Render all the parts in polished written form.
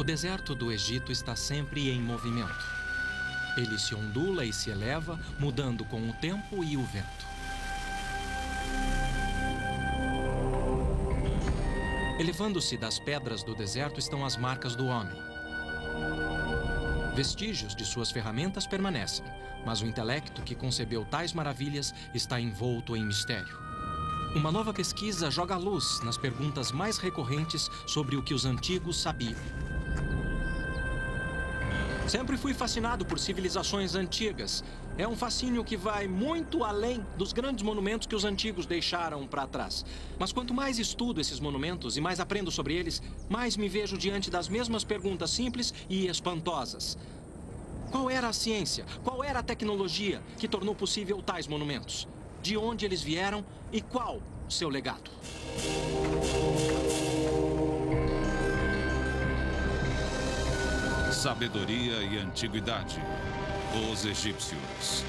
O deserto do Egito está sempre em movimento. Ele se ondula e se eleva, mudando com o tempo e o vento. Elevando-se das pedras do deserto estão as marcas do homem. Vestígios de suas ferramentas permanecem, mas o intelecto que concebeu tais maravilhas está envolto em mistério. Uma nova pesquisa joga luz nas perguntas mais recorrentes sobre o que os antigos sabiam. Sempre fui fascinado por civilizações antigas. É um fascínio que vai muito além dos grandes monumentos que os antigos deixaram para trás. Mas quanto mais estudo esses monumentos e mais aprendo sobre eles, mais me vejo diante das mesmas perguntas simples e espantosas. Qual era a ciência? Qual era a tecnologia que tornou possível tais monumentos? De onde eles vieram e qual o seu legado? Sabedoria e antiguidade. Os egípcios.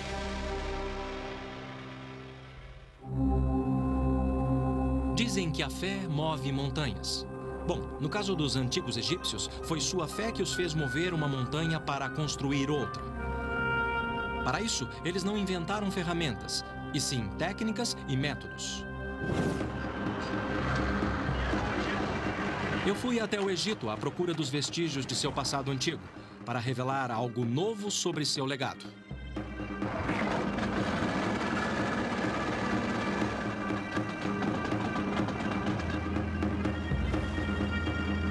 Dizem que a fé move montanhas. Bom, no caso dos antigos egípcios, foi sua fé que os fez mover uma montanha para construir outra. Para isso, eles não inventaram ferramentas, e sim técnicas e métodos. Eu fui até o Egito à procura dos vestígios de seu passado antigo, para revelar algo novo sobre seu legado.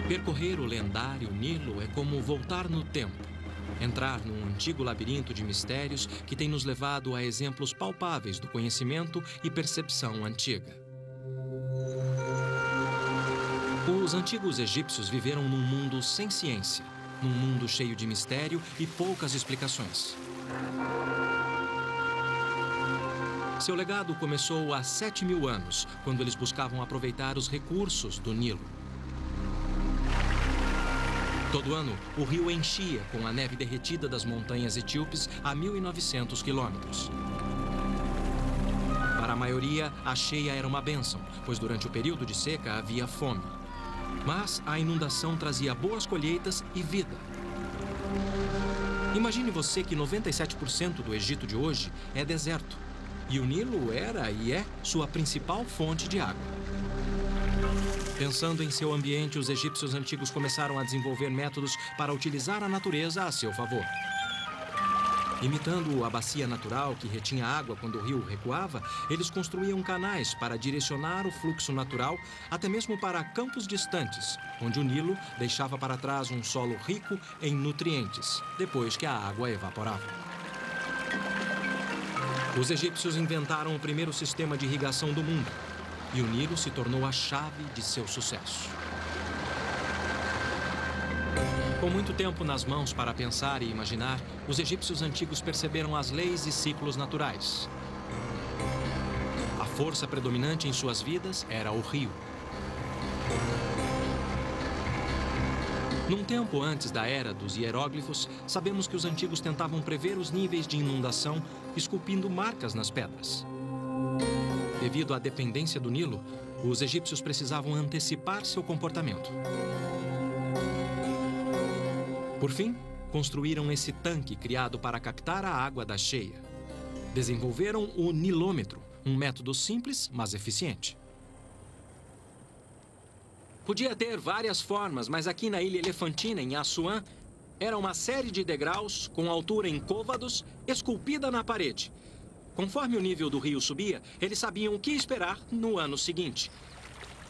Percorrer o lendário Nilo é como voltar no tempo, entrar num antigo labirinto de mistérios que tem nos levado a exemplos palpáveis do conhecimento e percepção antiga. Os antigos egípcios viveram num mundo sem ciência, num mundo cheio de mistério e poucas explicações. Seu legado começou há 7.000 anos, quando eles buscavam aproveitar os recursos do Nilo. Todo ano, o rio enchia com a neve derretida das montanhas etíopes a 1.900 quilômetros. Para a maioria, a cheia era uma bênção, pois durante o período de seca havia fome. Mas a inundação trazia boas colheitas e vida. Imagine você que 97% do Egito de hoje é deserto. E o Nilo era e é sua principal fonte de água. Pensando em seu ambiente, os egípcios antigos começaram a desenvolver métodos para utilizar a natureza a seu favor. Imitando a bacia natural que retinha água quando o rio recuava, eles construíam canais para direcionar o fluxo natural, até mesmo para campos distantes, onde o Nilo deixava para trás um solo rico em nutrientes, depois que a água evaporava. Os egípcios inventaram o primeiro sistema de irrigação do mundo, e o Nilo se tornou a chave de seu sucesso. Com muito tempo nas mãos para pensar e imaginar, os egípcios antigos perceberam as leis e ciclos naturais. A força predominante em suas vidas era o rio. Num tempo antes da era dos hieróglifos, sabemos que os antigos tentavam prever os níveis de inundação, esculpindo marcas nas pedras. Devido à dependência do Nilo, os egípcios precisavam antecipar seu comportamento. Por fim, construíram esse tanque criado para captar a água da cheia. Desenvolveram o nilômetro, um método simples, mas eficiente. Podia ter várias formas, mas aqui na Ilha Elefantina, em Assuã, era uma série de degraus com altura em côvados, esculpida na parede. Conforme o nível do rio subia, eles sabiam o que esperar no ano seguinte.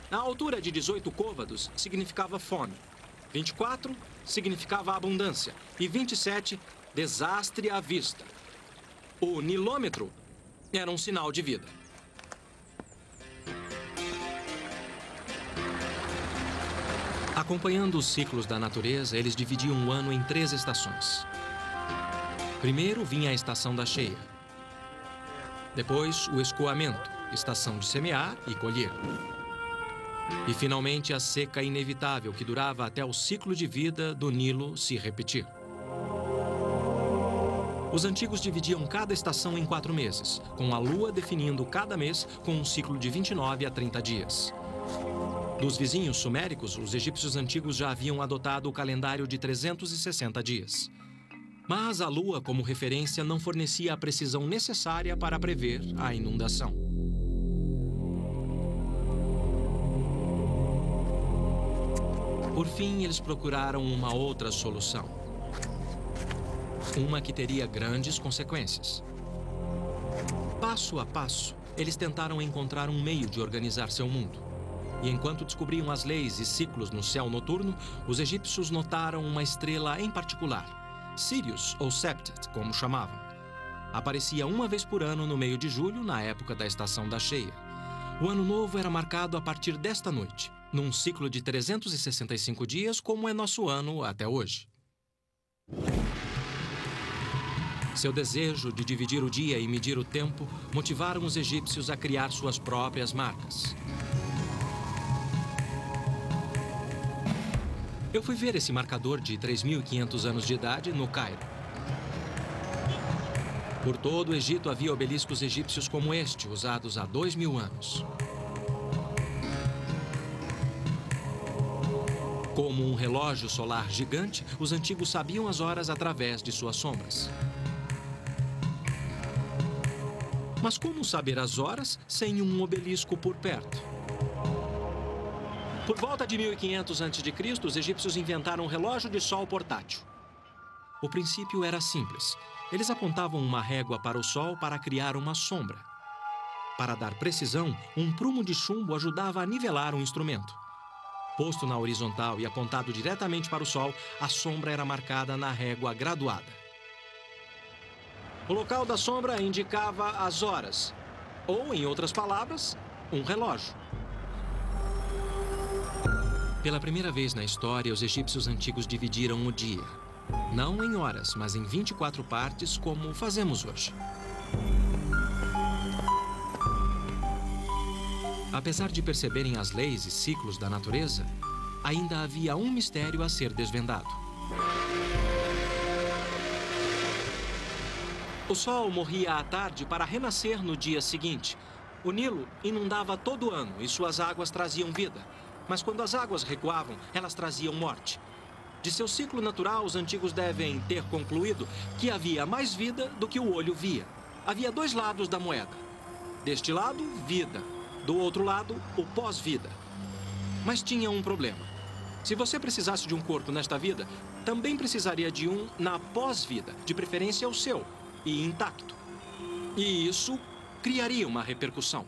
A altura de 18 côvados significava fome. 24 significava abundância e 27, desastre à vista. O nilômetro era um sinal de vida. Acompanhando os ciclos da natureza, eles dividiam o ano em 3 estações. Primeiro vinha a estação da cheia. Depois, o escoamento, estação de semear e colher. E, finalmente, a seca inevitável, que durava até o ciclo de vida do Nilo se repetir. Os antigos dividiam cada estação em 4 meses, com a lua definindo cada mês com um ciclo de 29 a 30 dias. Dos vizinhos suméricos, os egípcios antigos já haviam adotado o calendário de 360 dias. Mas a lua, como referência, não fornecia a precisão necessária para prever a inundação. Por fim, eles procuraram uma outra solução. Uma que teria grandes consequências. Passo a passo, eles tentaram encontrar um meio de organizar seu mundo. E enquanto descobriam as leis e ciclos no céu noturno, os egípcios notaram uma estrela em particular, Sirius, ou Septet, como chamavam. Aparecia uma vez por ano no meio de julho, na época da estação da cheia. O ano novo era marcado a partir desta noite, num ciclo de 365 dias, como é nosso ano até hoje. Seu desejo de dividir o dia e medir o tempo motivaram os egípcios a criar suas próprias marcas. Eu fui ver esse marcador de 3.500 anos de idade no Cairo. Por todo o Egito havia obeliscos egípcios como este, usados há 2.000 anos. Como um relógio solar gigante, os antigos sabiam as horas através de suas sombras. Mas como saber as horas sem um obelisco por perto? Por volta de 1500 a.C., os egípcios inventaram um relógio de sol portátil. O princípio era simples. Eles apontavam uma régua para o sol para criar uma sombra. Para dar precisão, um prumo de chumbo ajudava a nivelar o instrumento. Posto na horizontal e apontado diretamente para o sol, a sombra era marcada na régua graduada. O local da sombra indicava as horas, ou, em outras palavras, um relógio. Pela primeira vez na história, os egípcios antigos dividiram o dia. Não em horas, mas em 24 partes, como fazemos hoje. Apesar de perceberem as leis e ciclos da natureza, ainda havia um mistério a ser desvendado. O sol morria à tarde para renascer no dia seguinte. O Nilo inundava todo ano e suas águas traziam vida. Mas quando as águas recuavam, elas traziam morte. De seu ciclo natural, os antigos devem ter concluído que havia mais vida do que o olho via. Havia dois lados da moeda. Deste lado, vida. Do outro lado, o pós-vida. Mas tinha um problema. Se você precisasse de um corpo nesta vida, também precisaria de um na pós-vida, de preferência o seu, e intacto. E isso criaria uma repercussão.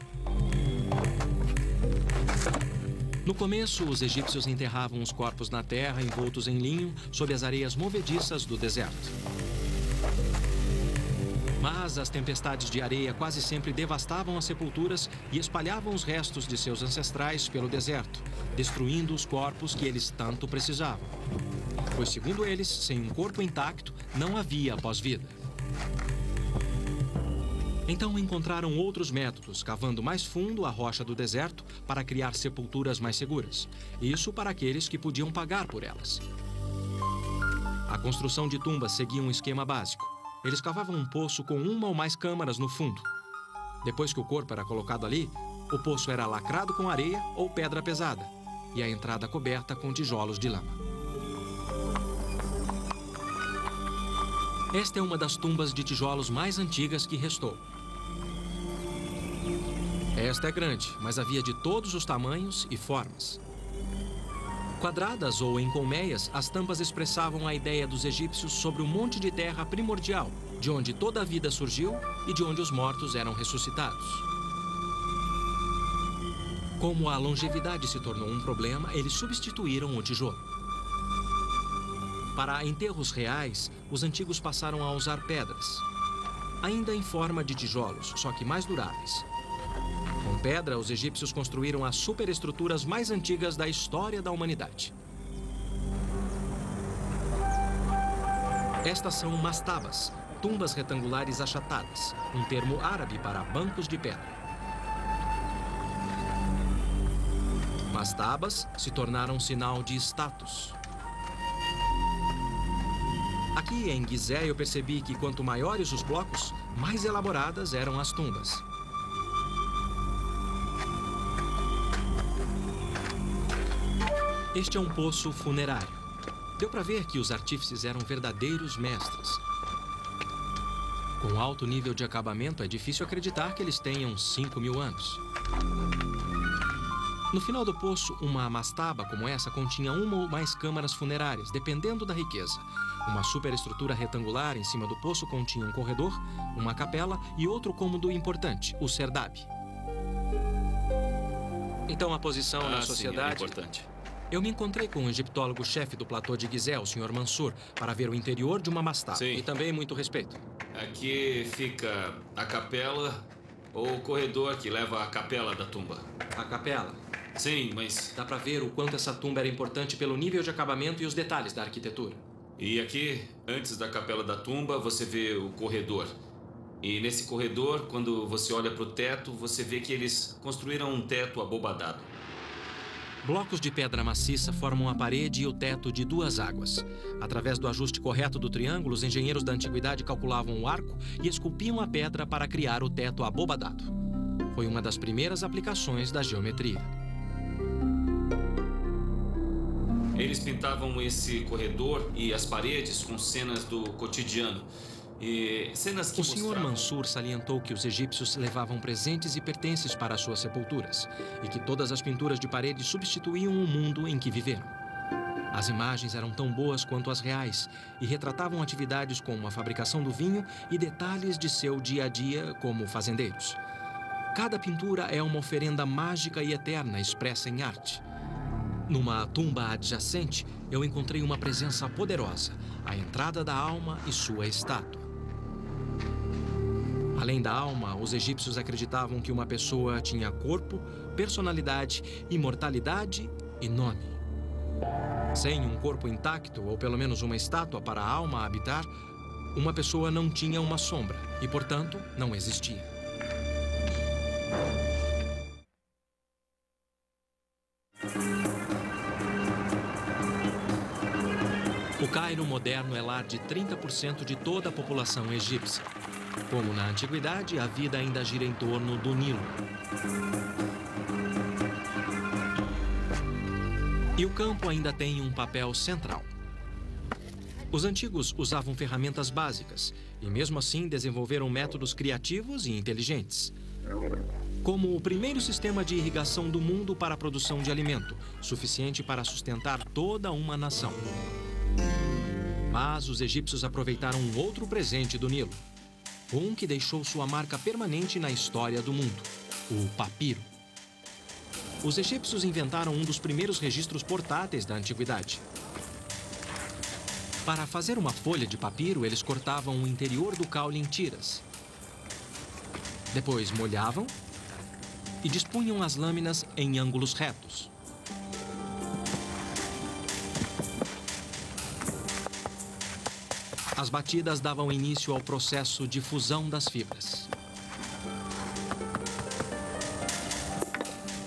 No começo, os egípcios enterravam os corpos na terra, envoltos em linho, sob as areias movediças do deserto. Mas as tempestades de areia quase sempre devastavam as sepulturas e espalhavam os restos de seus ancestrais pelo deserto, destruindo os corpos que eles tanto precisavam. Pois, segundo eles, sem um corpo intacto, não havia pós-vida. Então encontraram outros métodos, cavando mais fundo a rocha do deserto para criar sepulturas mais seguras. Isso para aqueles que podiam pagar por elas. A construção de tumbas seguia um esquema básico. Eles cavavam um poço com uma ou mais câmaras no fundo. Depois que o corpo era colocado ali, o poço era lacrado com areia ou pedra pesada e a entrada coberta com tijolos de lama. Esta é uma das tumbas de tijolos mais antigas que restou. Esta é grande, mas havia de todos os tamanhos e formas. Quadradas ou em colmeias, as tampas expressavam a ideia dos egípcios sobre o monte de terra primordial, de onde toda a vida surgiu e de onde os mortos eram ressuscitados. Como a longevidade se tornou um problema, eles substituíram o tijolo. Para enterros reais, os antigos passaram a usar pedras, ainda em forma de tijolos, só que mais duráveis. Com pedra, os egípcios construíram as superestruturas mais antigas da história da humanidade. Estas são mastabas, tumbas retangulares achatadas, um termo árabe para bancos de pedra. Mastabas se tornaram sinal de status. Aqui em Gizé eu percebi que quanto maiores os blocos, mais elaboradas eram as tumbas. Este é um poço funerário. Deu para ver que os artífices eram verdadeiros mestres. Com alto nível de acabamento, é difícil acreditar que eles tenham 5.000 anos. No final do poço, uma mastaba como essa continha uma ou mais câmaras funerárias, dependendo da riqueza. Uma superestrutura retangular em cima do poço continha um corredor, uma capela e outro cômodo importante, o serdab. Então, a posição na sociedade... Sim, é importante. Eu me encontrei com o egiptólogo-chefe do platô de Gizé, o Sr. Mansur, para ver o interior de uma mastaba. Sim. E também muito respeito. Aqui fica a capela ou o corredor que leva à capela da tumba. A capela. Sim, mas... Dá para ver o quanto essa tumba era importante pelo nível de acabamento e os detalhes da arquitetura. E aqui, antes da capela da tumba, você vê o corredor. E nesse corredor, quando você olha para o teto, você vê que eles construíram um teto abobadado. Blocos de pedra maciça formam a parede e o teto de 2 águas. Através do ajuste correto do triângulo, os engenheiros da antiguidade calculavam o arco e esculpiam a pedra para criar o teto abobadado. Foi uma das primeiras aplicações da geometria. Eles pintavam esse corredor e as paredes com cenas do cotidiano. E cenas que O Sr. Mansur salientou que os egípcios levavam presentes e pertences para as suas sepulturas e que todas as pinturas de parede substituíam o mundo em que viveram. As imagens eram tão boas quanto as reais e retratavam atividades como a fabricação do vinho e detalhes de seu dia a dia como fazendeiros. Cada pintura é uma oferenda mágica e eterna expressa em arte. Numa tumba adjacente, eu encontrei uma presença poderosa, a entrada da alma e sua estátua. Além da alma, os egípcios acreditavam que uma pessoa tinha corpo, personalidade, imortalidade e nome. Sem um corpo intacto, ou pelo menos uma estátua para a alma habitar, uma pessoa não tinha uma sombra e, portanto, não existia. O Cairo moderno é lar de 30% de toda a população egípcia. Como na antiguidade, a vida ainda gira em torno do Nilo. E o campo ainda tem um papel central. Os antigos usavam ferramentas básicas e, mesmo assim, desenvolveram métodos criativos e inteligentes. Como o primeiro sistema de irrigação do mundo para a produção de alimento, suficiente para sustentar toda uma nação. Mas os egípcios aproveitaram um outro presente do Nilo. Um que deixou sua marca permanente na história do mundo, o papiro. Os egípcios inventaram um dos primeiros registros portáteis da antiguidade. Para fazer uma folha de papiro, eles cortavam o interior do caule em tiras. Depois molhavam e dispunham as lâminas em ângulos retos. As batidas davam início ao processo de fusão das fibras.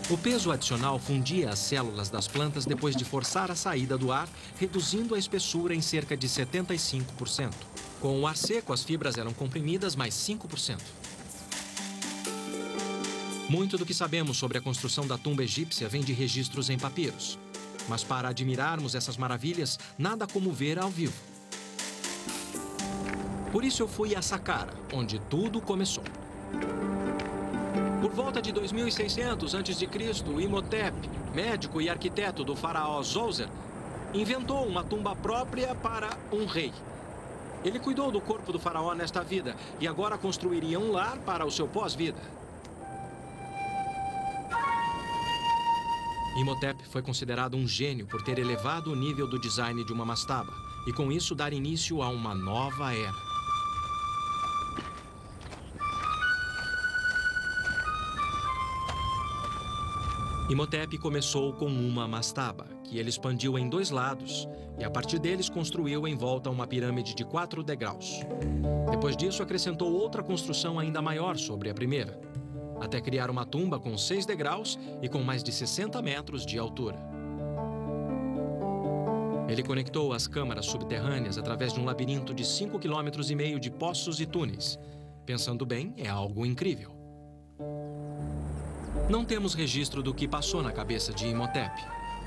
O peso adicional fundia as células das plantas depois de forçar a saída do ar, reduzindo a espessura em cerca de 75%. Com o ar seco, as fibras eram comprimidas mais 5%. Muito do que sabemos sobre a construção da tumba egípcia vem de registros em papiros. Mas para admirarmos essas maravilhas, nada como ver ao vivo. Por isso eu fui a Saqqara, onde tudo começou. Por volta de 2600 a.C., Imhotep, médico e arquiteto do faraó Djoser, inventou uma tumba própria para um rei. Ele cuidou do corpo do faraó nesta vida e agora construiria um lar para o seu pós-vida. Imhotep foi considerado um gênio por ter elevado o nível do design de uma mastaba e, com isso, dar início a uma nova era. Imhotep começou com uma mastaba, que ele expandiu em 2 lados e, a partir deles, construiu em volta uma pirâmide de 4 degraus. Depois disso, acrescentou outra construção ainda maior sobre a primeira, até criar uma tumba com 6 degraus e com mais de 60 metros de altura. Ele conectou as câmaras subterrâneas através de um labirinto de 5,5 km de poços e túneis. Pensando bem, é algo incrível. Não temos registro do que passou na cabeça de Imhotep.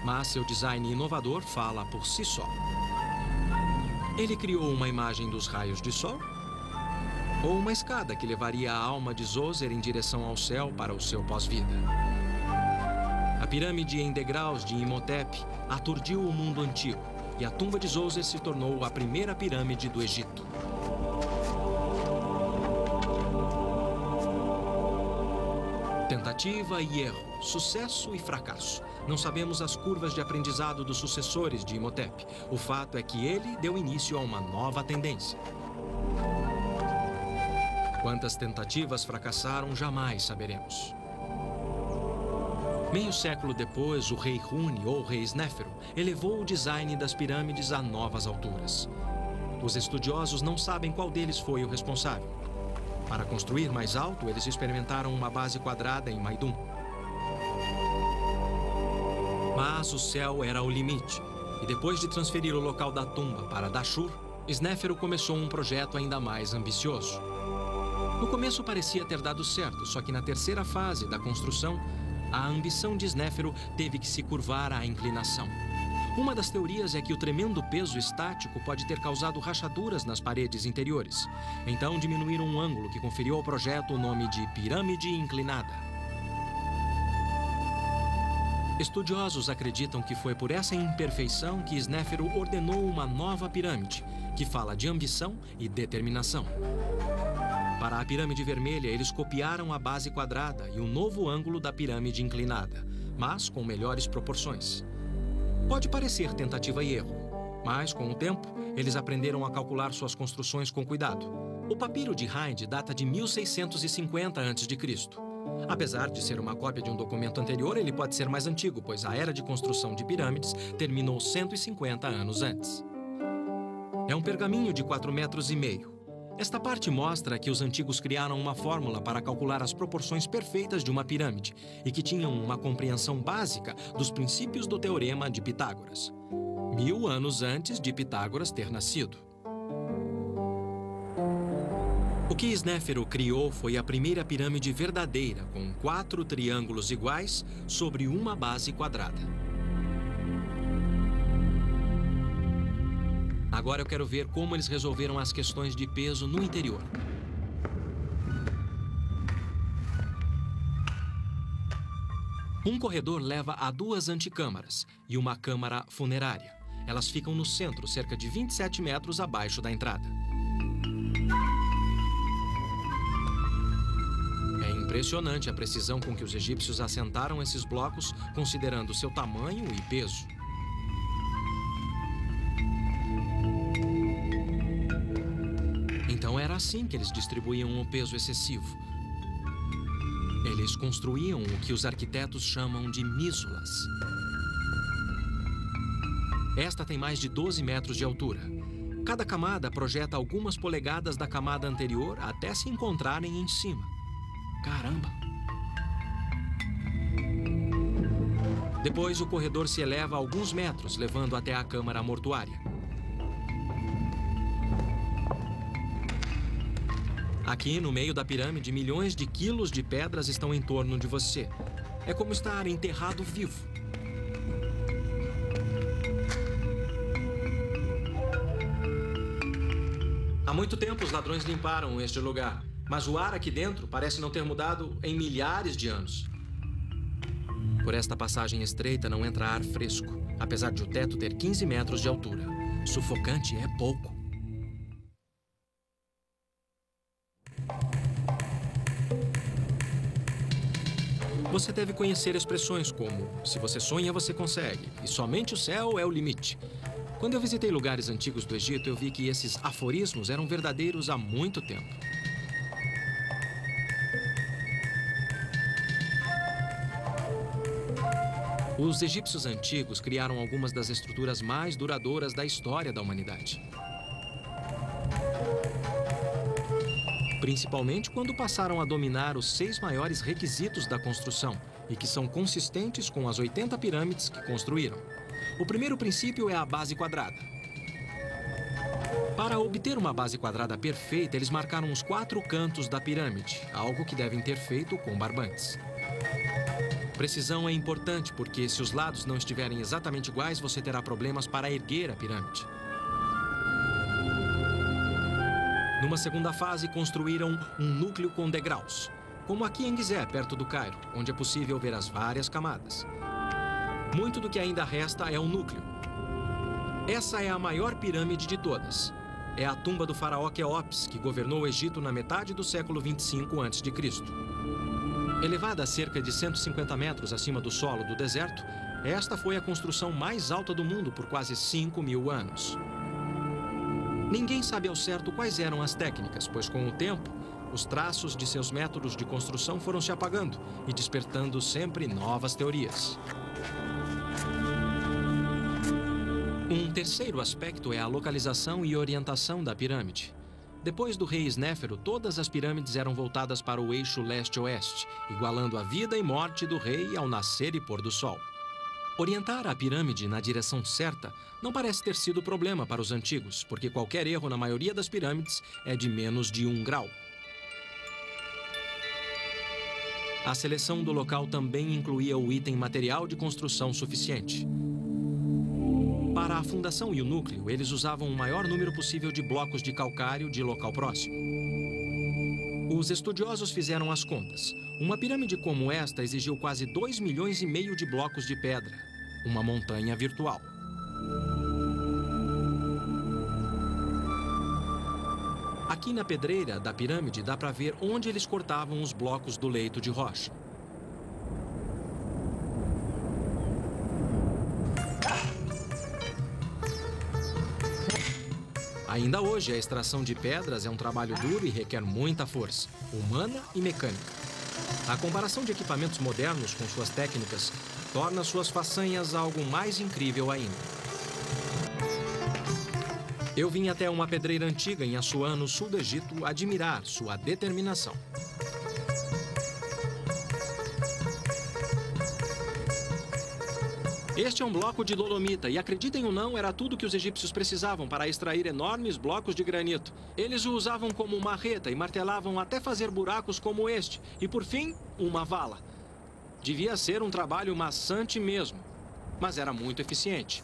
mas seu design inovador fala por si só. Ele criou uma imagem dos raios de sol? Ou uma escada que levaria a alma de Zoser em direção ao céu para o seu pós-vida? A pirâmide em degraus de Imhotep aturdiu o mundo antigo, e a tumba de Zoser se tornou a primeira pirâmide do Egito. Tentativa e erro, sucesso e fracasso. Não sabemos as curvas de aprendizado dos sucessores de Imhotep. O fato é que ele deu início a uma nova tendência. Quantas tentativas fracassaram, jamais saberemos. Meio século depois, o rei Huni, ou rei Snéfero, elevou o design das pirâmides a novas alturas. Os estudiosos não sabem qual deles foi o responsável. Para construir mais alto, eles experimentaram uma base quadrada em Maidum. Mas o céu era o limite, e depois de transferir o local da tumba para Dashur, Snéfero começou um projeto ainda mais ambicioso. No começo parecia ter dado certo, só que na terceira fase da construção, a ambição de Snéfero teve que se curvar à inclinação. Uma das teorias é que o tremendo peso estático pode ter causado rachaduras nas paredes interiores. Então diminuíram um ângulo que conferiu ao projeto o nome de pirâmide inclinada. Estudiosos acreditam que foi por essa imperfeição que Snéfero ordenou uma nova pirâmide, que fala de ambição e determinação. Para a pirâmide vermelha, eles copiaram a base quadrada e o novo ângulo da pirâmide inclinada, mas com melhores proporções. Pode parecer tentativa e erro, mas com o tempo, eles aprenderam a calcular suas construções com cuidado. O papiro de Hind data de 1650 a.C. Apesar de ser uma cópia de um documento anterior, ele pode ser mais antigo, pois a era de construção de pirâmides terminou 150 anos antes. É um pergaminho de 4,5 metros. Esta parte mostra que os antigos criaram uma fórmula para calcular as proporções perfeitas de uma pirâmide e que tinham uma compreensão básica dos princípios do Teorema de Pitágoras, 1000 anos antes de Pitágoras ter nascido. O que Snéfero criou foi a primeira pirâmide verdadeira, com 4 triângulos iguais sobre uma base quadrada. Agora eu quero ver como eles resolveram as questões de peso no interior. Um corredor leva a 2 antecâmaras e uma câmara funerária. Elas ficam no centro, cerca de 27 metros abaixo da entrada. É impressionante a precisão com que os egípcios assentaram esses blocos, considerando seu tamanho e peso. Então era assim que eles distribuíam o peso excessivo. Eles construíam o que os arquitetos chamam de mísulas. Esta tem mais de 12 metros de altura. Cada camada projeta algumas polegadas da camada anterior até se encontrarem em cima. Caramba! Depois o corredor se eleva alguns metros, levando até a câmara mortuária. Aqui, no meio da pirâmide, milhões de quilos de pedras estão em torno de você. É como estar enterrado vivo. Há muito tempo os ladrões limparam este lugar, mas o ar aqui dentro parece não ter mudado em milhares de anos. Por esta passagem estreita não entra ar fresco, apesar de o teto ter 15 metros de altura. Sufocante é pouco. Você deve conhecer expressões como "se você sonha, você consegue" e "somente o céu é o limite". Quando eu visitei lugares antigos do Egito, eu vi que esses aforismos eram verdadeiros há muito tempo. Os egípcios antigos criaram algumas das estruturas mais duradouras da história da humanidade. Principalmente quando passaram a dominar os 6 maiores requisitos da construção e que são consistentes com as 80 pirâmides que construíram. O primeiro princípio é a base quadrada. Para obter uma base quadrada perfeita, eles marcaram os 4 cantos da pirâmide, algo que devem ter feito com barbantes. Precisão é importante porque, se os lados não estiverem exatamente iguais, você terá problemas para erguer a pirâmide. Numa segunda fase, construíram um núcleo com degraus, como aqui em Gizé, perto do Cairo, onde é possível ver as várias camadas. Muito do que ainda resta é o núcleo. Essa é a maior pirâmide de todas. É a tumba do faraó Quéops, que governou o Egito na metade do século 25 a.C. Elevada a cerca de 150 metros acima do solo do deserto, esta foi a construção mais alta do mundo por quase 5.000 anos. Ninguém sabe ao certo quais eram as técnicas, pois com o tempo, os traços de seus métodos de construção foram se apagando e despertando sempre novas teorias. Um terceiro aspecto é a localização e orientação da pirâmide. Depois do rei Snéfero, todas as pirâmides eram voltadas para o eixo leste-oeste, igualando a vida e morte do rei ao nascer e pôr do sol. Orientar a pirâmide na direção certa não parece ter sido problema para os antigos, porque qualquer erro na maioria das pirâmides é de menos de 1 grau. A seleção do local também incluía o item material de construção suficiente. Para a fundação e o núcleo, eles usavam o maior número possível de blocos de calcário de local próximo. Os estudiosos fizeram as contas. Uma pirâmide como esta exigiu quase 2,5 milhões de blocos de pedra, uma montanha virtual. Aqui na pedreira da pirâmide dá para ver onde eles cortavam os blocos do leito de rocha. Ainda hoje, a extração de pedras é um trabalho duro e requer muita força, humana e mecânica. A comparação de equipamentos modernos com suas técnicas torna suas façanhas algo mais incrível ainda. Eu vim até uma pedreira antiga em Assuã, no sul do Egito, admirar sua determinação. Este é um bloco de dolomita e, acreditem ou não, era tudo que os egípcios precisavam para extrair enormes blocos de granito. Eles o usavam como marreta e martelavam até fazer buracos como este. E, por fim, uma vala. Devia ser um trabalho maçante mesmo, mas era muito eficiente.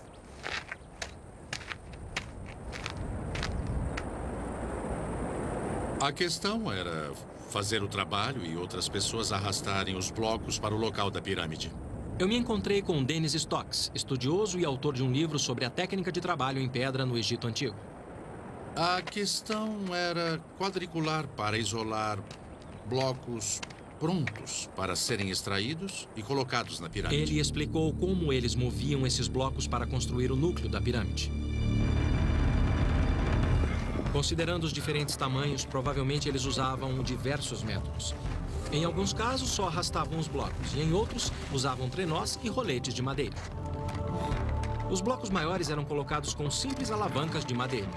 A questão era fazer o trabalho e outras pessoas arrastarem os blocos para o local da pirâmide. Eu me encontrei com Dennis Stocks, estudioso e autor de um livro sobre a técnica de trabalho em pedra no Egito Antigo. A questão era quadricular para isolar blocos prontos para serem extraídos e colocados na pirâmide. Ele explicou como eles moviam esses blocos para construir o núcleo da pirâmide. Considerando os diferentes tamanhos, provavelmente eles usavam diversos métodos. Em alguns casos, só arrastavam os blocos, e em outros, usavam trenós e roletes de madeira. Os blocos maiores eram colocados com simples alavancas de madeira.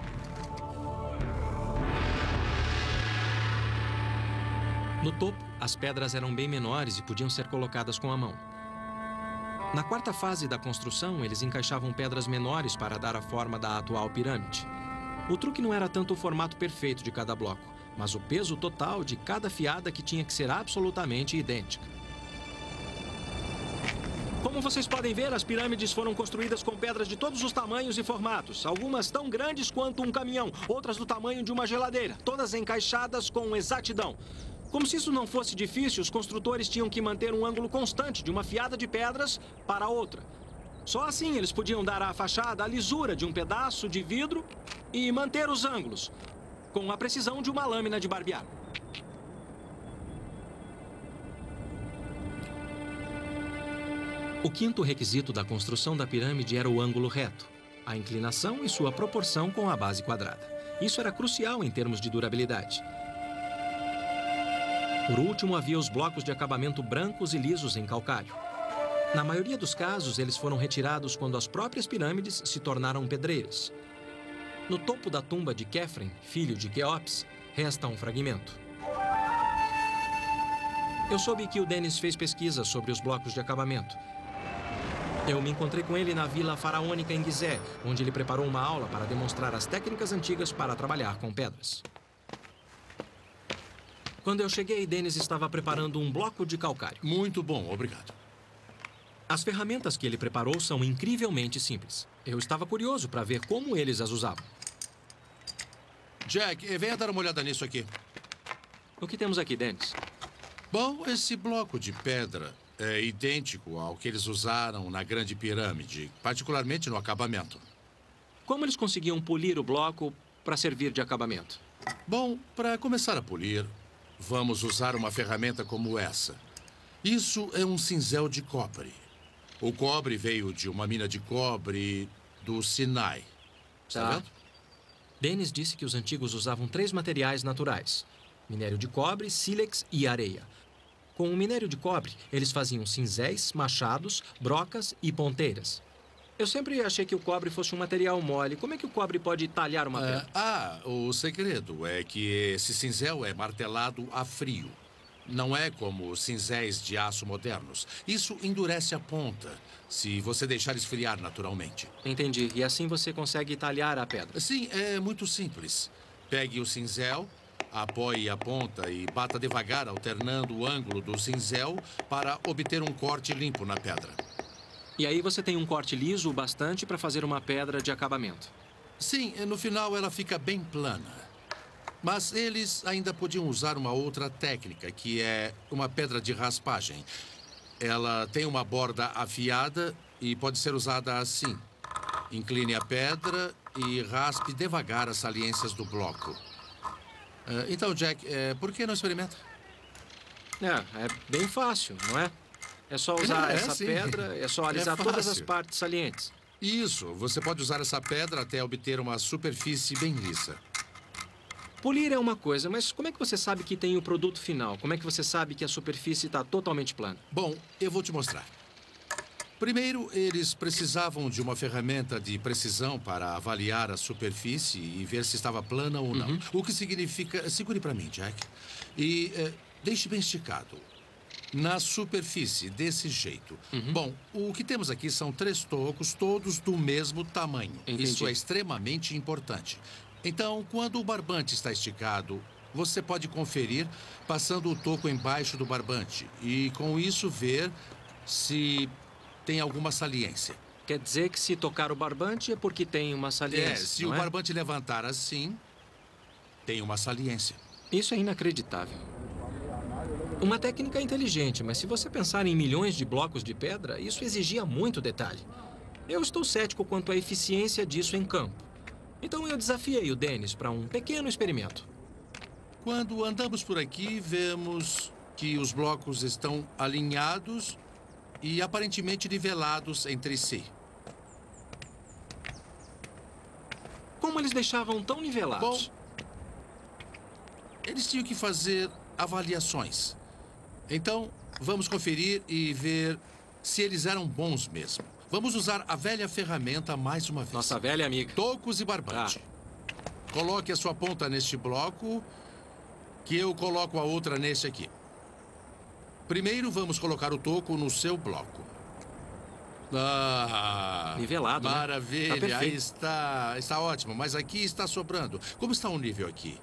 No topo, as pedras eram bem menores e podiam ser colocadas com a mão. Na quarta fase da construção, eles encaixavam pedras menores para dar a forma da atual pirâmide. O truque não era tanto o formato perfeito de cada bloco, mas o peso total de cada fiada que tinha que ser absolutamente idêntica. Como vocês podem ver, as pirâmides foram construídas com pedras de todos os tamanhos e formatos. Algumas tão grandes quanto um caminhão, outras do tamanho de uma geladeira, todas encaixadas com exatidão. Como se isso não fosse difícil, os construtores tinham que manter um ângulo constante de uma fiada de pedras para outra. Só assim eles podiam dar à fachada a lisura de um pedaço de vidro e manter os ângulos, com a precisão de uma lâmina de barbear. O quinto requisito da construção da pirâmide era o ângulo reto, a inclinação e sua proporção com a base quadrada. Isso era crucial em termos de durabilidade. Por último, havia os blocos de acabamento brancos e lisos em calcário. Na maioria dos casos, eles foram retirados quando as próprias pirâmides se tornaram pedreiras. No topo da tumba de Khefren, filho de Quéops, resta um fragmento. Eu soube que o Dennis fez pesquisas sobre os blocos de acabamento. Eu me encontrei com ele na Vila Faraônica em Gizé, onde ele preparou uma aula para demonstrar as técnicas antigas para trabalhar com pedras. Quando eu cheguei, Dennis estava preparando um bloco de calcário. Muito bom, obrigado. As ferramentas que ele preparou são incrivelmente simples. Eu estava curioso para ver como eles as usavam. Jack, venha dar uma olhada nisso aqui. O que temos aqui, Dennis? Bom, esse bloco de pedra é idêntico ao que eles usaram na Grande Pirâmide, particularmente no acabamento. Como eles conseguiam polir o bloco para servir de acabamento? Bom, para começar a polir, vamos usar uma ferramenta como essa. Isso é um cinzel de cobre. O cobre veio de uma mina de cobre do Sinai. Está vendo? Dennis disse que os antigos usavam 3 materiais naturais: minério de cobre, sílex e areia. Com o minério de cobre, eles faziam cinzéis, machados, brocas e ponteiras. Eu sempre achei que o cobre fosse um material mole. Como é que o cobre pode talhar uma pedra? O segredo é que esse cinzel é martelado a frio. Não é como os cinzéis de aço modernos. Isso endurece a ponta, se você deixar esfriar naturalmente. Entendi. E assim você consegue talhar a pedra? Sim, é muito simples. Pegue o cinzel, apoie a ponta e bata devagar, alternando o ângulo do cinzel para obter um corte limpo na pedra. E aí você tem um corte liso o bastante para fazer uma pedra de acabamento. Sim, no final ela fica bem plana. Mas eles ainda podiam usar uma outra técnica, que é uma pedra de raspagem. Ela tem uma borda afiada e pode ser usada assim. Incline a pedra e raspe devagar as saliências do bloco. Então, Jack, por que não experimenta? É bem fácil, não é? É só usar essa sim. pedra, é só alisar todas as partes salientes. Isso, você pode usar essa pedra até obter uma superfície bem lisa. Polir é uma coisa, mas como é que você sabe que tem o produto final? Como é que você sabe que a superfície está totalmente plana? Bom, eu vou te mostrar. Primeiro, eles precisavam de uma ferramenta de precisão para avaliar a superfície e ver se estava plana ou não. O que significa... Segure para mim, Jack. E deixe bem esticado. Na superfície, desse jeito. Bom, o que temos aqui são 3 tocos, todos do mesmo tamanho. Entendi. Isso é extremamente importante. Então, quando o barbante está esticado, você pode conferir passando o toco embaixo do barbante e, com isso, ver se tem alguma saliência. Quer dizer que se tocar o barbante é porque tem uma saliência, Se o barbante levantar assim, tem uma saliência. Isso é inacreditável. Uma técnica inteligente, mas se você pensar em milhões de blocos de pedra, isso exigia muito detalhe. Eu estou cético quanto à eficiência disso em campo. Então eu desafiei o Dennis para um pequeno experimento. Quando andamos por aqui, vemos que os blocos estão alinhados e aparentemente nivelados entre si. Como eles deixavam tão nivelados? Bom, eles tinham que fazer avaliações. Então, vamos conferir e ver se eles eram bons mesmo. Vamos usar a velha ferramenta mais uma vez. Nossa velha amiga. Tocos e barbante. Coloque a sua ponta neste bloco, que eu coloco a outra neste aqui. Primeiro, vamos colocar o toco no seu bloco. Nivelado, maravilha. Né? Tá Aí está ótimo, mas aqui está sobrando. Como está o nível aqui?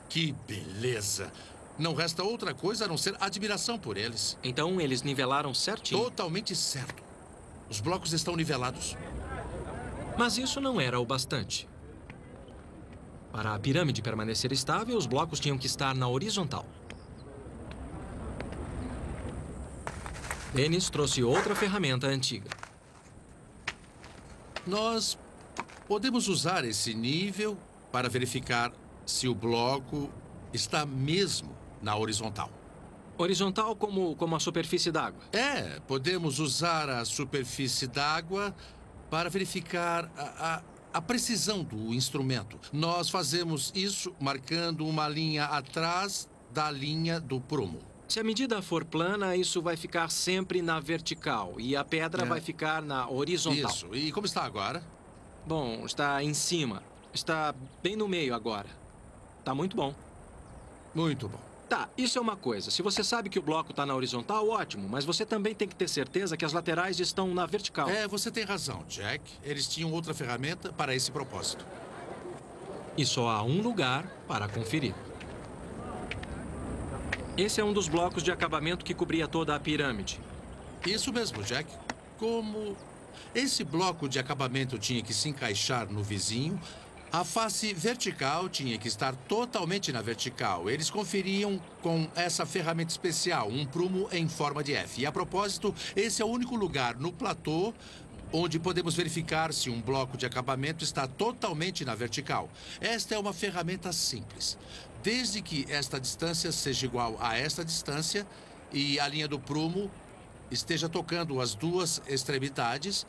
Que beleza! Não resta outra coisa a não ser admiração por eles. Então eles nivelaram certinho? Totalmente certo. Os blocos estão nivelados. Mas isso não era o bastante. Para a pirâmide permanecer estável, os blocos tinham que estar na horizontal. Dennis trouxe outra ferramenta antiga. Nós podemos usar esse nível para verificar se o bloco está mesmo na horizontal. Horizontal como a superfície d'água? Podemos usar a superfície d'água para verificar a precisão do instrumento. Nós fazemos isso marcando uma linha atrás da linha do prumo. Se a medida for plana, isso vai ficar sempre na vertical e a pedra vai ficar na horizontal. Isso. E como está agora? Bom, está em cima. Está bem no meio agora. Está muito bom. Muito bom. Tá, isso é uma coisa. Se você sabe que o bloco está na horizontal, ótimo. Mas você também tem que ter certeza que as laterais estão na vertical. Você tem razão, Jack. Eles tinham outra ferramenta para esse propósito. E só há um lugar para conferir. Esse é um dos blocos de acabamento que cobria toda a pirâmide. Isso mesmo, Jack. como esse bloco de acabamento tinha que se encaixar no vizinho, a face vertical tinha que estar totalmente na vertical. Eles conferiam com essa ferramenta especial, um prumo em forma de F. E, a propósito, esse é o único lugar no platô onde podemos verificar se um bloco de acabamento está totalmente na vertical. Esta é uma ferramenta simples. Desde que esta distância seja igual a esta distância e a linha do prumo esteja tocando as duas extremidades,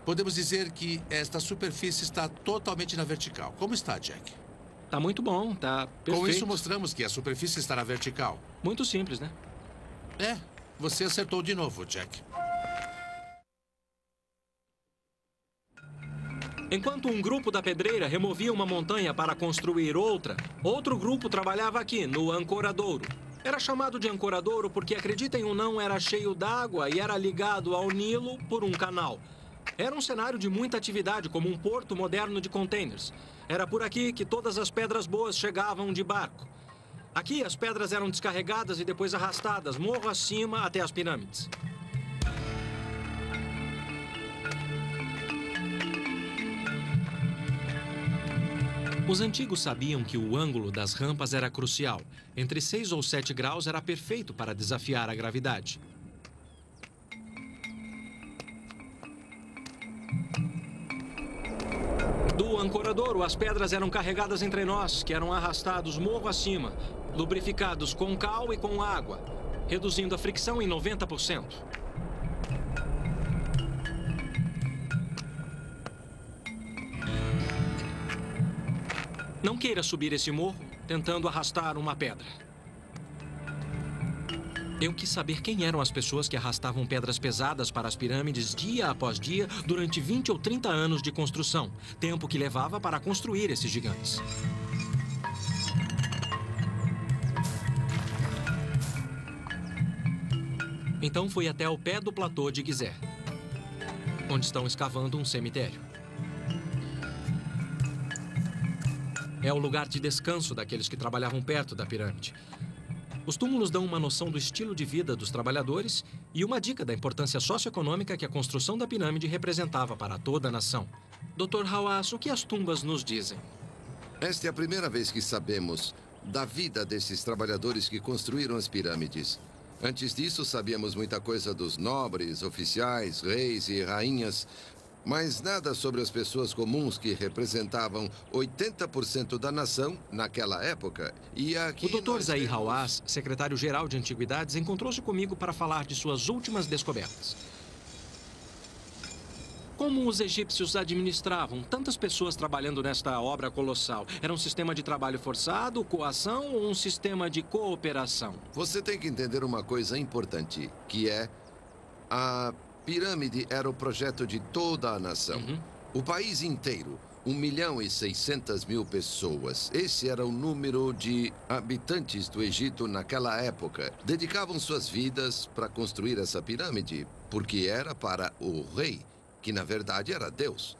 podemos dizer que esta superfície está totalmente na vertical. Como está, Jack? Tá muito bom, tá perfeito. Com isso, mostramos que a superfície está na vertical. Muito simples, né? É, você acertou de novo, Jack. Enquanto um grupo da pedreira removia uma montanha para construir outra, outro grupo trabalhava aqui, no ancoradouro. Era chamado de ancoradouro porque, acreditem ou não, era cheio d'água e era ligado ao Nilo por um canal. Era um cenário de muita atividade, como um porto moderno de containers. Era por aqui que todas as pedras boas chegavam de barco. Aqui, as pedras eram descarregadas e depois arrastadas, morro acima, até as pirâmides. Os antigos sabiam que o ângulo das rampas era crucial. Entre 6 ou 7 graus era perfeito para desafiar a gravidade. Do ancoradouro, as pedras eram carregadas em trenós, que eram arrastados morro acima, lubrificados com cal e com água, reduzindo a fricção em 90%. Não queira subir esse morro tentando arrastar uma pedra. Eu quis saber quem eram as pessoas que arrastavam pedras pesadas para as pirâmides dia após dia durante 20 ou 30 anos de construção, tempo que levava para construir esses gigantes. Então fui até o pé do platô de Gizeh, onde estão escavando um cemitério. É o lugar de descanso daqueles que trabalhavam perto da pirâmide. Os túmulos dão uma noção do estilo de vida dos trabalhadores e uma dica da importância socioeconômica que a construção da pirâmide representava para toda a nação. Dr. Hawass, o que as tumbas nos dizem? Esta é a primeira vez que sabemos da vida desses trabalhadores que construíram as pirâmides. Antes disso, sabíamos muita coisa dos nobres, oficiais, reis e rainhas, mas nada sobre as pessoas comuns que representavam 80% da nação naquela época. E aqui o Dr. Zahi Hawass, secretário-geral de Antiguidades, encontrou-se comigo para falar de suas últimas descobertas. Como os egípcios administravam tantas pessoas trabalhando nesta obra colossal? Era um sistema de trabalho forçado, coação ou um sistema de cooperação? Você tem que entender uma coisa importante, que é a pirâmide era o projeto de toda a nação. O país inteiro, 1.600.000 pessoas. Esse era o número de habitantes do Egito naquela época. Dedicavam suas vidas para construir essa pirâmide, porque era para o rei, que na verdade era Deus.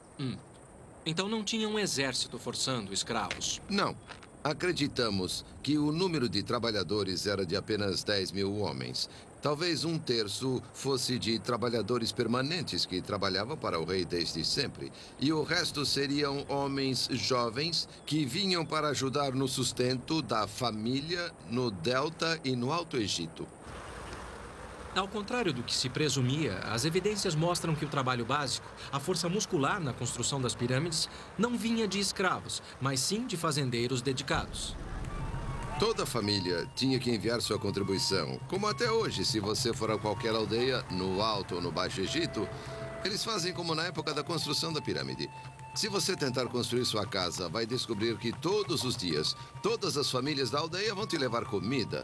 Então não tinha um exército forçando escravos? Não. Acreditamos que o número de trabalhadores era de apenas 10.000 homens. Talvez um terço fosse de trabalhadores permanentes que trabalhavam para o rei desde sempre. E o resto seriam homens jovens que vinham para ajudar no sustento da família no Delta e no Alto Egito. Ao contrário do que se presumia, as evidências mostram que o trabalho básico, a força muscular na construção das pirâmides, não vinha de escravos, mas sim de fazendeiros dedicados. Toda a família tinha que enviar sua contribuição. Como até hoje, se você for a qualquer aldeia, no Alto ou no Baixo Egito, eles fazem como na época da construção da pirâmide. Se você tentar construir sua casa, vai descobrir que todos os dias, todas as famílias da aldeia vão te levar comida.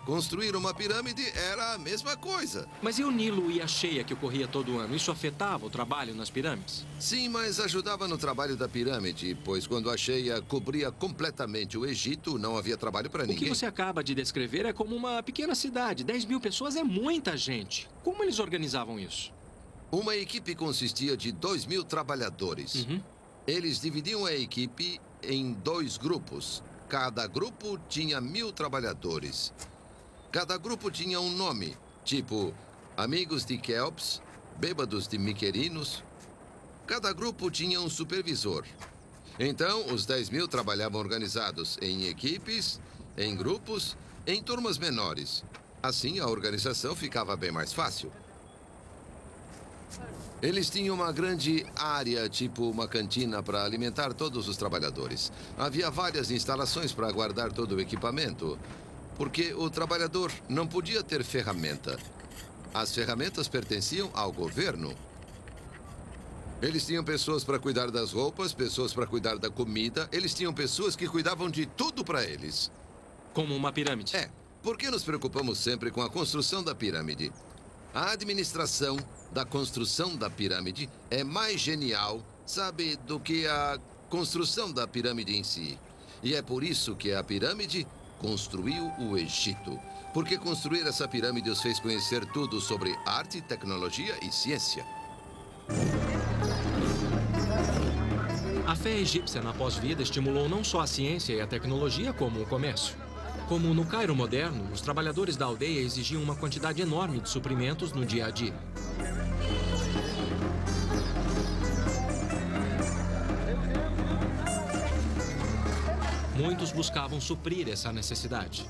Construir uma pirâmide era a mesma coisa. Mas e o Nilo e a cheia que ocorria todo ano? Isso afetava o trabalho nas pirâmides? Sim, mas ajudava no trabalho da pirâmide, pois quando a cheia cobria completamente o Egito, não havia trabalho para ninguém. O que você acaba de descrever é como uma pequena cidade. 10.000 pessoas é muita gente. Como eles organizavam isso? Uma equipe consistia de 2.000 trabalhadores. Eles dividiam a equipe em 2 grupos. Cada grupo tinha 1.000 trabalhadores. Cada grupo tinha um nome, tipo Amigos de Quéops, bêbados de miquerinos. Cada grupo tinha um supervisor. Então, os 10.000 trabalhavam organizados em equipes, em grupos, em turmas menores. Assim, a organização ficava bem mais fácil. Eles tinham uma grande área, tipo uma cantina, para alimentar todos os trabalhadores. Havia várias instalações para guardar todo o equipamento, porque o trabalhador não podia ter ferramenta. As ferramentas pertenciam ao governo. Eles tinham pessoas para cuidar das roupas, pessoas para cuidar da comida. Eles tinham pessoas que cuidavam de tudo para eles. Como uma pirâmide. É. Por que nos preocupamos sempre com a construção da pirâmide? A administração da construção da pirâmide é mais genial, sabe, do que a construção da pirâmide em si. E é por isso que a pirâmide construiu o Egito. Porque construir essa pirâmide os fez conhecer tudo sobre arte, tecnologia e ciência. A fé egípcia na pós-vida estimulou não só a ciência e a tecnologia, como o comércio. Como no Cairo moderno, os trabalhadores da aldeia exigiam uma quantidade enorme de suprimentos no dia a dia. Muitos buscavam suprir essa necessidade.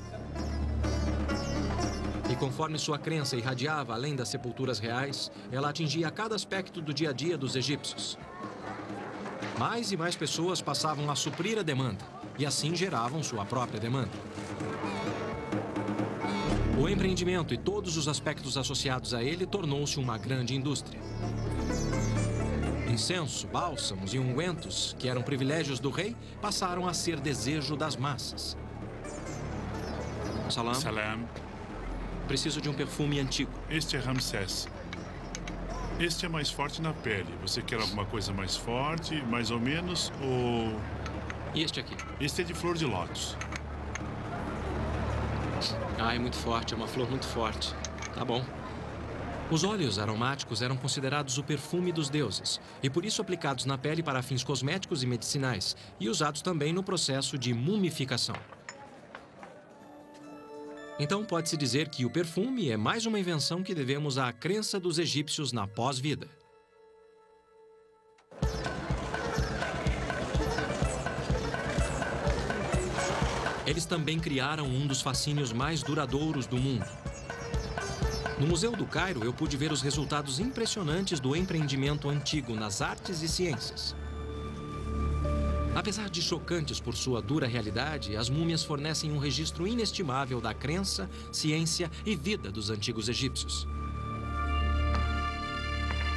E conforme sua crença irradiava além das sepulturas reais, ela atingia cada aspecto do dia a dia dos egípcios. Mais e mais pessoas passavam a suprir a demanda, e assim geravam sua própria demanda. O empreendimento e todos os aspectos associados a ele tornou-se uma grande indústria. Incenso, bálsamos e ungüentos, que eram privilégios do rei, passaram a ser desejo das massas. Salam. Salam. Preciso de um perfume antigo. Este é Ramsés. Este é mais forte na pele. Você quer alguma coisa mais forte, mais ou menos, ou... E este aqui? Este é de flor de lótus. Ah, é muito forte, é uma flor muito forte. Tá bom. Os óleos aromáticos eram considerados o perfume dos deuses e por isso aplicados na pele para fins cosméticos e medicinais e usados também no processo de mumificação. Então pode-se dizer que o perfume é mais uma invenção que devemos à crença dos egípcios na pós-vida. Eles também criaram um dos fascínios mais duradouros do mundo. No Museu do Cairo, eu pude ver os resultados impressionantes do empreendimento antigo nas artes e ciências. Apesar de chocantes por sua dura realidade, as múmias fornecem um registro inestimável da crença, ciência e vida dos antigos egípcios.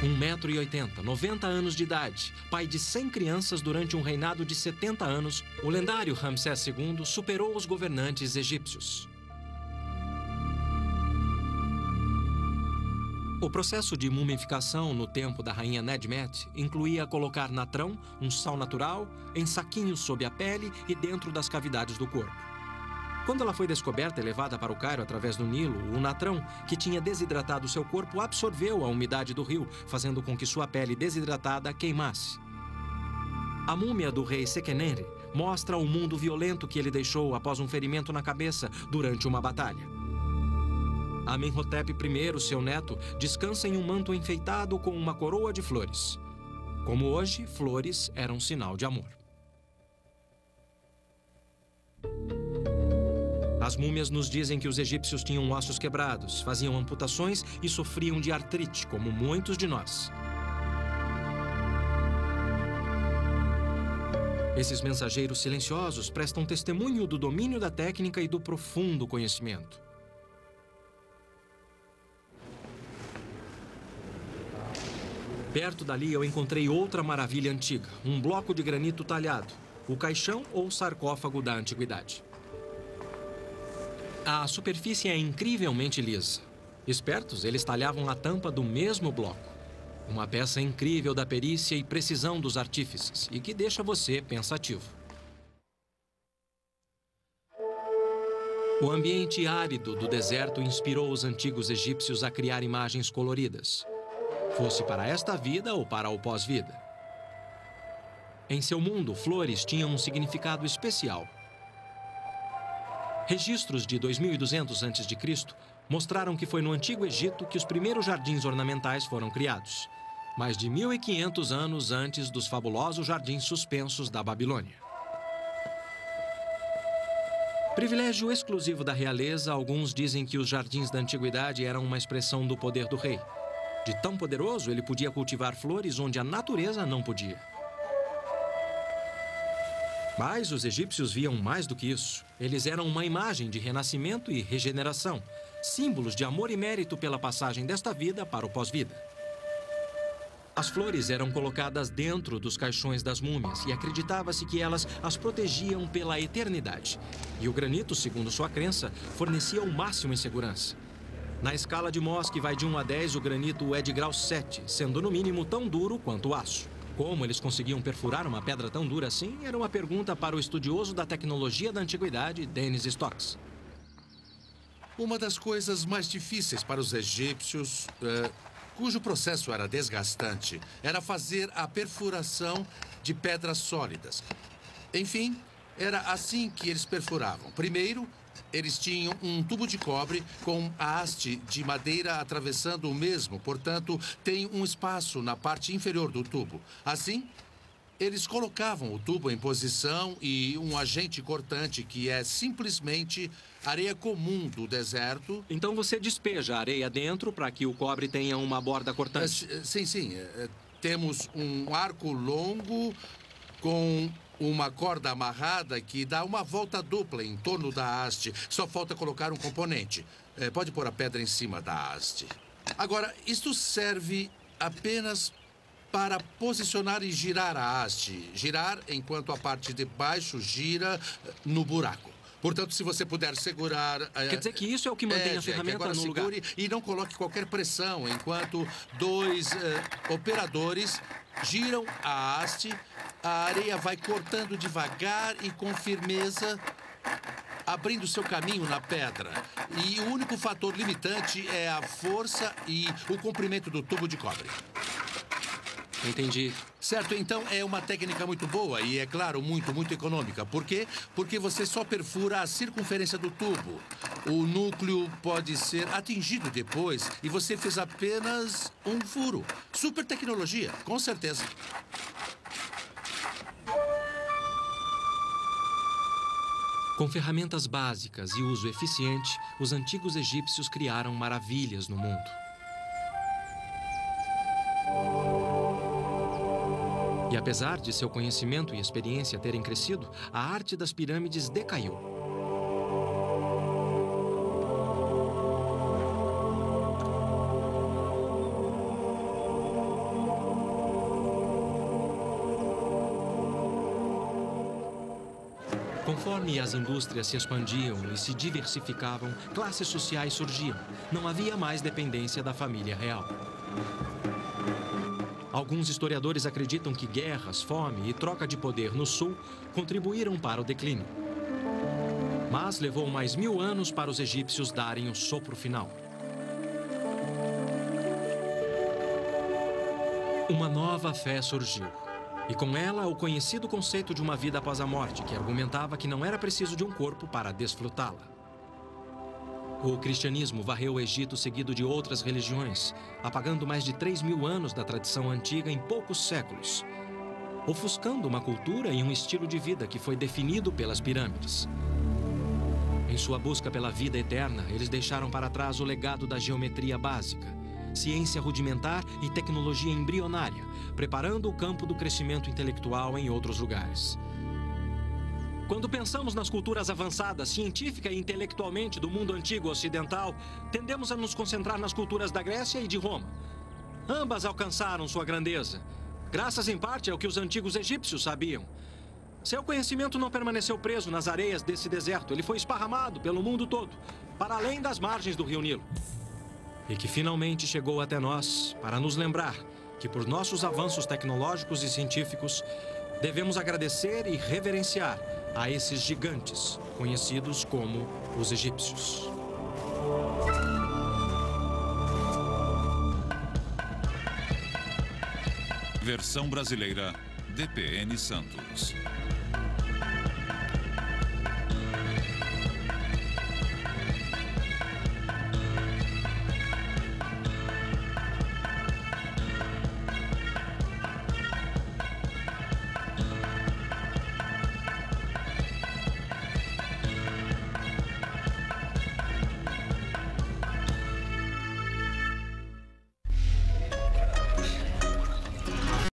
1,80 m, 90 anos de idade, pai de 100 crianças durante um reinado de 70 anos, o lendário Ramsés II superou os governantes egípcios. O processo de mumificação no tempo da rainha Nedmet incluía colocar natrão, um sal natural, em saquinhos sob a pele e dentro das cavidades do corpo. Quando ela foi descoberta e levada para o Cairo através do Nilo, o natrão, que tinha desidratado seu corpo, absorveu a umidade do rio, fazendo com que sua pele desidratada queimasse. A múmia do rei Sequenenre mostra o mundo violento que ele deixou após um ferimento na cabeça durante uma batalha. Amenhotep I, seu neto, descansa em um manto enfeitado com uma coroa de flores. Como hoje, flores eram sinal de amor. As múmias nos dizem que os egípcios tinham ossos quebrados, faziam amputações e sofriam de artrite, como muitos de nós. Esses mensageiros silenciosos prestam testemunho do domínio da técnica e do profundo conhecimento. Perto dali eu encontrei outra maravilha antiga, um bloco de granito talhado, o caixão ou sarcófago da antiguidade. A superfície é incrivelmente lisa. Espertos, eles talhavam a tampa do mesmo bloco. Uma peça incrível da perícia e precisão dos artífices e que deixa você pensativo. O ambiente árido do deserto inspirou os antigos egípcios a criar imagens coloridas, fosse para esta vida ou para o pós-vida. Em seu mundo, flores tinham um significado especial. Registros de 2200 a.C. mostraram que foi no Antigo Egito que os primeiros jardins ornamentais foram criados, mais de 1.500 anos antes dos fabulosos jardins suspensos da Babilônia. Privilégio exclusivo da realeza, alguns dizem que os jardins da antiguidade eram uma expressão do poder do rei. De tão poderoso, ele podia cultivar flores onde a natureza não podia. Mas os egípcios viam mais do que isso. Eles eram uma imagem de renascimento e regeneração, símbolos de amor e mérito pela passagem desta vida para o pós-vida. As flores eram colocadas dentro dos caixões das múmias e acreditava-se que elas as protegiam pela eternidade. E o granito, segundo sua crença, fornecia o máximo em segurança. Na escala de Mohs, que vai de 1 a 10, o granito é de grau 7, sendo no mínimo tão duro quanto o aço. Como eles conseguiam perfurar uma pedra tão dura assim, era uma pergunta para o estudioso da tecnologia da antiguidade, Dennis Stocks. Uma das coisas mais difíceis para os egípcios, cujo processo era desgastante, era fazer a perfuração de pedras sólidas. Enfim, era assim que eles perfuravam. Primeiro, eles tinham um tubo de cobre com a haste de madeira atravessando o mesmo, portanto, tem um espaço na parte inferior do tubo. Assim, eles colocavam o tubo em posição e um agente cortante, que é simplesmente areia comum do deserto. Então você despeja a areia dentro para que o cobre tenha uma borda cortante? Sim. Temos um arco longo com uma corda amarrada que dá uma volta dupla em torno da haste. Só falta colocar um componente. Pode pôr a pedra em cima da haste. Agora, isto serve apenas para posicionar e girar a haste. Girar enquanto a parte de baixo gira no buraco. Portanto, se você puder segurar... Quer dizer que isso é o que mantém a ferramenta no lugar? E não coloque qualquer pressão enquanto dois operadores giram a haste. A areia vai cortando devagar e com firmeza, abrindo seu caminho na pedra. E o único fator limitante é a força e o comprimento do tubo de cobre. Entendi. Certo, então é uma técnica muito boa e, é claro, muito econômica. Por quê? Porque você só perfura a circunferência do tubo. O núcleo pode ser atingido depois e você fez apenas um furo. Super tecnologia, com certeza. Com ferramentas básicas e uso eficiente, os antigos egípcios criaram maravilhas no mundo. E apesar de seu conhecimento e experiência terem crescido, a arte das pirâmides decaiu. Conforme as indústrias se expandiam e se diversificavam, classes sociais surgiam. Não havia mais dependência da família real. Alguns historiadores acreditam que guerras, fome e troca de poder no sul contribuíram para o declínio. Mas levou mais 1000 anos para os egípcios darem o sopro final. Uma nova fé surgiu. E com ela, o conhecido conceito de uma vida após a morte, que argumentava que não era preciso de um corpo para desfrutá-la. O cristianismo varreu o Egito seguido de outras religiões, apagando mais de 3000 anos da tradição antiga em poucos séculos, ofuscando uma cultura e um estilo de vida que foi definido pelas pirâmides. Em sua busca pela vida eterna, eles deixaram para trás o legado da geometria básica, ciência rudimentar e tecnologia embrionária, preparando o campo do crescimento intelectual em outros lugares. Quando pensamos nas culturas avançadas, científica e intelectualmente do mundo antigo ocidental, tendemos a nos concentrar nas culturas da Grécia e de Roma. Ambas alcançaram sua grandeza, graças em parte ao que os antigos egípcios sabiam. Seu conhecimento não permaneceu preso nas areias desse deserto, ele foi esparramado pelo mundo todo, para além das margens do Rio Nilo. E que finalmente chegou até nós para nos lembrar que, por nossos avanços tecnológicos e científicos, devemos agradecer e reverenciar a esses gigantes, conhecidos como os egípcios. Versão brasileira, DPN Santos.